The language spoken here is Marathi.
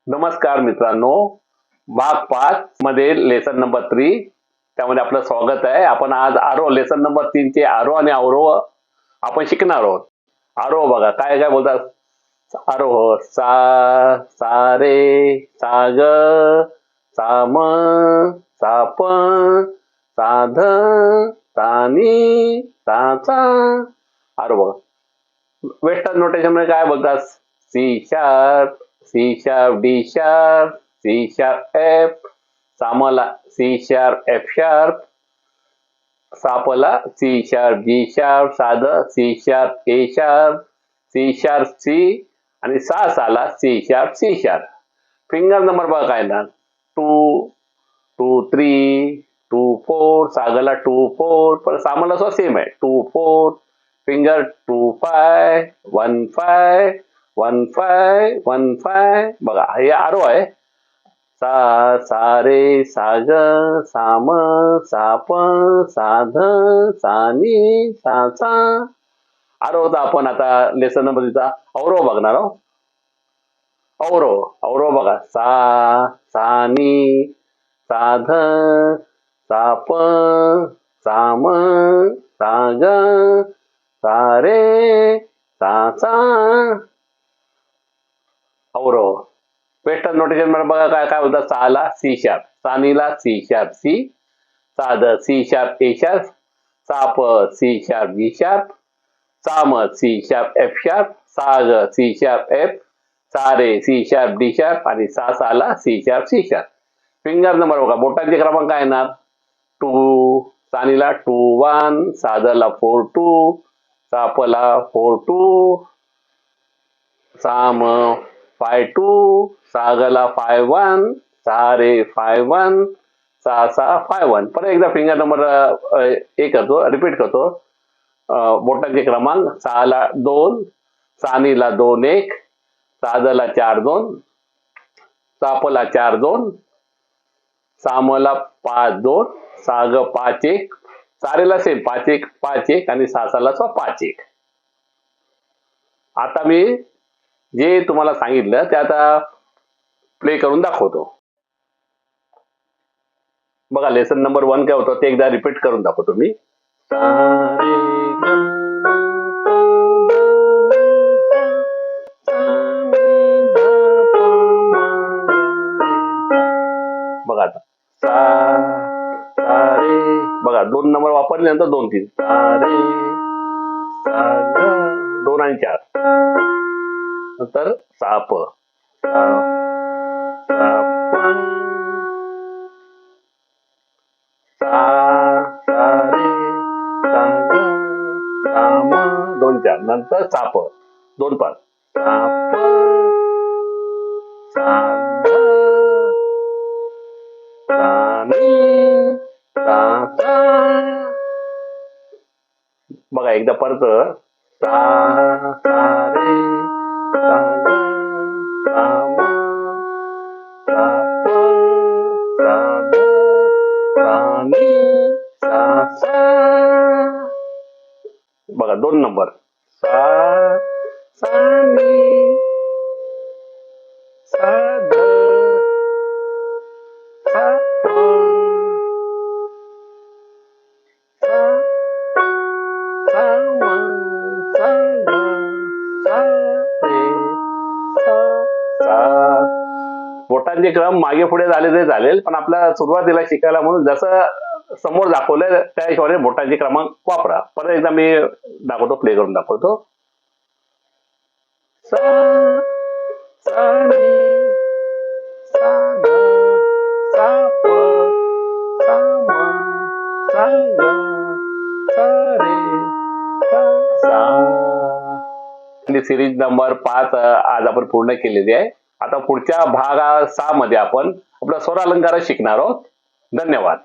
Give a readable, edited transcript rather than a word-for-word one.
नमस्कार मित्रांनो, भाग 5 मध्ये लेसन नंबर 3 त्यामध्ये आपलं स्वागत आहे. आपण आज आरोह लेसन नंबर 3 चे आरोह आणि अवरोह आपण शिकणार आहोत. आरोह बघा काय काय बोलतात. आरोह सा सा रे सा ग सा म सा प सा ध सा नी सा सा. आरोह वेस्टर्न नोटेशन मध्ये काय बोलतात. C sharp C sharp, D sharp, C sharp F, सामला C sharp, F sharp, सापला C sharp, G sharp, साध C sharp, A sharp, C sharp C आणि साला C sharp, C sharp. Finger number बघा काय ना 2, 2, 3, 2, 4, सागला 2, 4, पण सामला सो सेम आहे 2, 4, फिंगर 2, 5, 1, 5, 1, 5, 1, 5. बघा हे आरोह आहे. सा सा रे सा ग सा म सा प सा ध सा नी सा सा. आरोहचा आपण आता लेसन नंबर तिचा अवरोह बघणार आहोत. अवरोह अवरोह बघा सा सा नी सा ध सा प सा म सा ग सा रे सा सा. अवरोह वेस्टर्न नोटेशन मध्ये बघा काय काय होतं. साला सी शार्प, सानीला सी शार्प सी, साध सी शार्प ए शार्प, साप सी शार्प जी शार्प, साम सी शार्प एफ शार्प, साग सी शार्प एफ, सारे सी शार्प डी शार्प आणि साला C sharp C sharp. Finger number बघा बोटांचे क्रमांक काय येणार. 2 सानीला 2 1, साधला 4 2, सापला 4 2, साम 5 2, सागला 5 1, सारे 5 1, सा 5 1. परत एकदा फिंगर नंबर एक करतो, रिपीट करतो. बोटांचे क्रमांक साला 2, सानीला 2 1, साधला 4 2, सापला 4 2, सामला 5 2, साग 5 1, सारेला सेम 5 1 5 1 आणि सासाला 5 1. आता मी जे तुम्हाला सांगितलं ते आता प्ले करून दाखवतो. बघा लेसन नंबर 1 काय होतं ते एकदा रिपीट करून दाखवतो मी. बघा आता सा सा रे बघा 2 नंबर वापरल्यानंतर 2 3 सा रे सा ग 2 आणि 4 नंतर साप दोन 4 नंतर साप 2 5 साप साध सानी सा सा. बघा एकदा परत सा सा रे सा ग सा म सा प सा ध सा नी सा सा. बघा 2 नंबर सा सा नी सा ध सा प सा सा म सा ग सा रे सा सा. बोटांचे क्रम मागे पुढे झाले तरी चालेल, पण आपल्याला सुरुवातीला शिकायला म्हणून जसं समोर दाखवलंय त्या हिशोबाने बोटांचे क्रमांक वापरा. परत एकदा मी दाखवतो, प्ले करून दाखवतो. सा सा नी सा ध सा प सा म सा ग सा रे सा सा. सिरीज नंबर 5 आज आपण पूर्ण केलेली आहे. आता पुढच्या भाग 6 मध्ये आपण आपला स्वर अलंकार शिकणार आहोत. धन्यवाद.